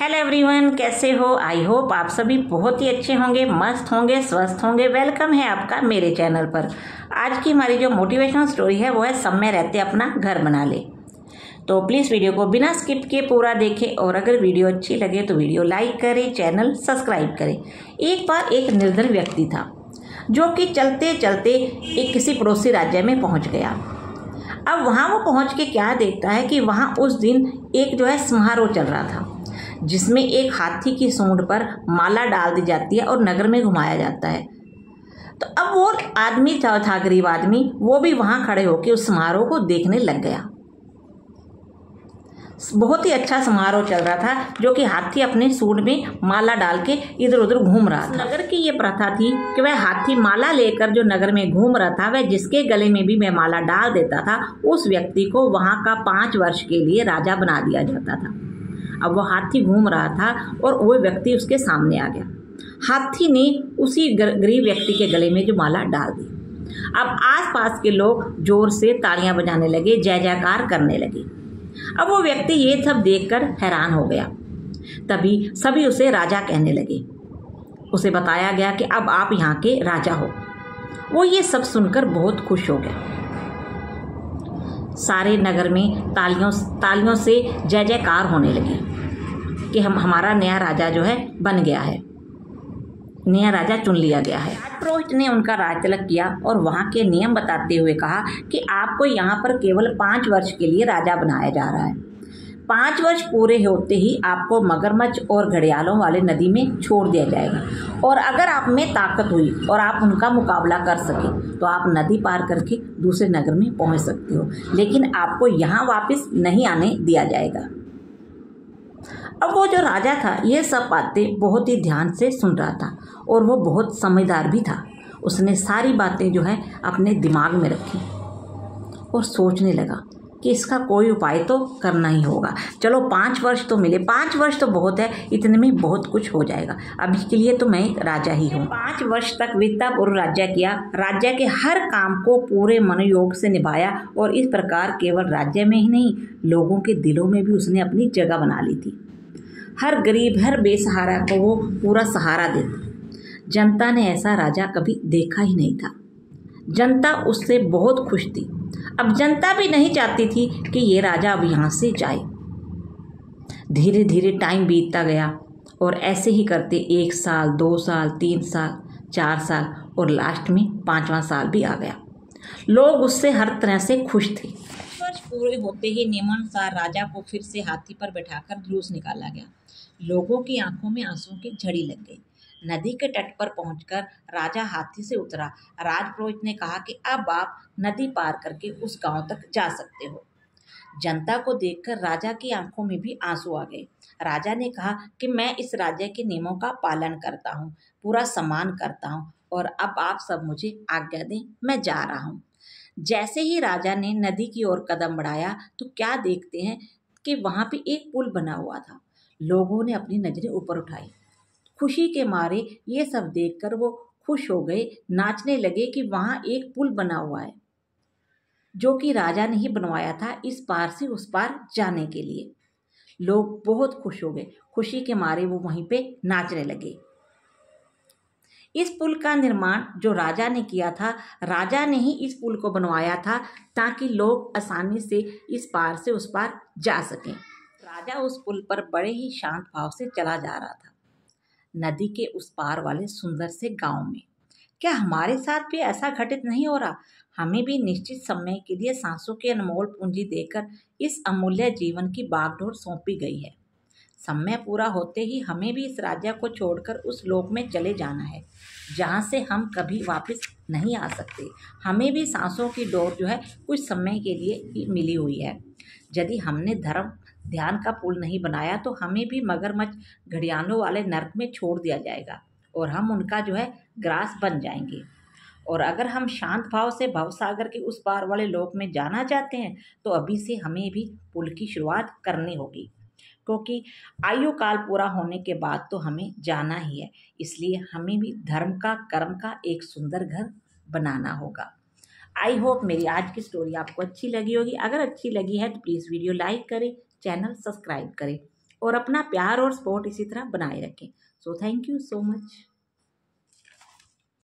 Hello everyone, कैसे हो? I hope आप सभी बहुत ही अच्छे होंगे, मस्त होंगे, स्वस्थ होंगे। वेलकम है आपका मेरे चैनल पर। आज की हमारी जो मोटिवेशनल स्टोरी है वो है सब में रहते अपना घर बना ले। तो प्लीज़ वीडियो को बिना स्किप किए पूरा देखें और अगर वीडियो अच्छी लगे तो वीडियो लाइक करें, चैनल सब्सक्राइब करें। एक बार एक निर्धन व्यक्ति था जो कि चलते चलते एक किसी पड़ोसी राज्य में पहुंच गया। अब वहाँ वो पहुँच के क्या देखता है कि वहाँ उस दिन एक जो है समारोह चल रहा था जिसमें एक हाथी की सूंड पर माला डाल दी जाती है और नगर में घुमाया जाता है। तो अब वो आदमी था गरीब आदमी, वो भी वहाँ खड़े होकर उस समारोह को देखने लग गया। बहुत ही अच्छा समारोह चल रहा था जो कि हाथी अपने सूंड में माला डाल के इधर उधर घूम रहा था। नगर की ये प्रथा थी कि वह हाथी माला लेकर जो नगर में घूम रहा था, वह जिसके गले में भी वह माला डाल देता था उस व्यक्ति को वहाँ का 5 वर्ष के लिए राजा बना दिया जाता था। अब वो हाथी घूम रहा था और वो व्यक्ति उसके सामने आ गया। हाथी ने उसी गरीब व्यक्ति के गले में जो माला डाल दी। अब आसपास के लोग जोर से तालियां बजाने लगे, जय जयकार करने लगे। अब वो व्यक्ति ये सब देखकर हैरान हो गया। तभी सभी उसे राजा कहने लगे। उसे बताया गया कि अब आप यहाँ के राजा हो। वो ये सब सुनकर बहुत खुश हो गया। सारे नगर में तालियों से जय जयकार होने लगी कि हमारा नया राजा जो है बन गया है, नया राजा चुन लिया गया है। राजपुरोहित ने उनका राज तिलक किया और वहाँ के नियम बताते हुए कहा कि आपको यहाँ पर केवल 5 वर्ष के लिए राजा बनाया जा रहा है। 5 वर्ष पूरे होते ही आपको मगरमच्छ और घड़ियालों वाले नदी में छोड़ दिया जाएगा और अगर आप में ताकत हुई और आप उनका मुकाबला कर सके तो आप नदी पार करके दूसरे नगर में पहुँच सकते हो, लेकिन आपको यहाँ वापस नहीं आने दिया जाएगा। अब वो जो राजा था ये सब बातें बहुत ही ध्यान से सुन रहा था और वो बहुत समझदार भी था। उसने सारी बातें जो है अपने दिमाग में रखी और सोचने लगा कि इसका कोई उपाय तो करना ही होगा। चलो 5 वर्ष तो मिले, 5 वर्ष तो बहुत है, इतने में बहुत कुछ हो जाएगा। अभी के लिए तो मैं एक राजा ही हूँ। 5 वर्ष तक विद्यापूर्व राज्य किया, राज्य के हर काम को पूरे मनोयोग से निभाया और इस प्रकार केवल राज्य में ही नहीं लोगों के दिलों में भी उसने अपनी जगह बना ली थी। हर गरीब, हर बेसहारा को वो पूरा सहारा देता। जनता ने ऐसा राजा कभी देखा ही नहीं था। जनता उससे बहुत खुश थी। अब जनता भी नहीं चाहती थी कि ये राजा अब यहाँ से जाए। धीरे धीरे टाइम बीतता गया और ऐसे ही करते 1 साल, 2 साल, 3 साल, 4 साल और लास्ट में 5वां साल भी आ गया। लोग उससे हर तरह से खुश थे। वर्ष पूरे होते ही नियमानुसार राजा को फिर से हाथी पर बैठाकर जुलूस निकाला गया। लोगों की आंखों में आंसुओं की झड़ी लग गई। नदी के तट पर पहुंचकर राजा हाथी से उतरा। राजपुरोहित ने कहा कि अब आप नदी पार करके उस गांव तक जा सकते हो। जनता को देखकर राजा की आंखों में भी आंसू आ गए। राजा ने कहा कि मैं इस राज्य के नियमों का पालन करता हूँ, पूरा सम्मान करता हूँ और अब आप सब मुझे आज्ञा दें, मैं जा रहा हूँ। जैसे ही राजा ने नदी की ओर कदम बढ़ाया तो क्या देखते हैं कि वहाँ पे एक पुल बना हुआ था। लोगों ने अपनी नजरें ऊपर उठाई। खुशी के मारे ये सब देखकर वो खुश हो गए, नाचने लगे कि वहाँ एक पुल बना हुआ है जो कि राजा ने ही बनवाया था इस पार से उस पार जाने के लिए। लोग बहुत खुश हो गए। खुशी के मारे वो वहीं पे नाचने लगे। इस पुल का निर्माण जो राजा ने किया था, राजा ने ही इस पुल को बनवाया था ताकि लोग आसानी से इस पार से उस पार जा सकें। राजा उस पुल पर बड़े ही शांत भाव से चला जा रहा था नदी के उस पार वाले सुंदर से गांव में। क्या हमारे साथ भी ऐसा घटित नहीं हो रहा? हमें भी निश्चित समय के लिए सांसों की अनमोल पूंजी देकर इस अमूल्य जीवन की बागडोर सौंपी गई है। समय पूरा होते ही हमें भी इस राज्य को छोड़कर उस लोक में चले जाना है जहाँ से हम कभी वापस नहीं आ सकते। हमें भी सांसों की डोर जो है कुछ समय के लिए ही मिली हुई है। यदि हमने धर्म ध्यान का पुल नहीं बनाया तो हमें भी मगरमच्छ घड़ियालों वाले नर्क में छोड़ दिया जाएगा और हम उनका जो है ग्रास बन जाएंगे। और अगर हम शांत भाव से भवसागर के उस पार वाले लोक में जाना चाहते हैं तो अभी से हमें भी पुल की शुरुआत करनी होगी, क्योंकि आयु काल पूरा होने के बाद तो हमें जाना ही है। इसलिए हमें भी धर्म का, कर्म का एक सुंदर घर बनाना होगा। आई होप मेरी आज की स्टोरी आपको अच्छी लगी होगी। अगर अच्छी लगी है तो प्लीज़ वीडियो लाइक करें, चैनल सब्सक्राइब करें और अपना प्यार और सपोर्ट इसी तरह बनाए रखें। So thank you so much.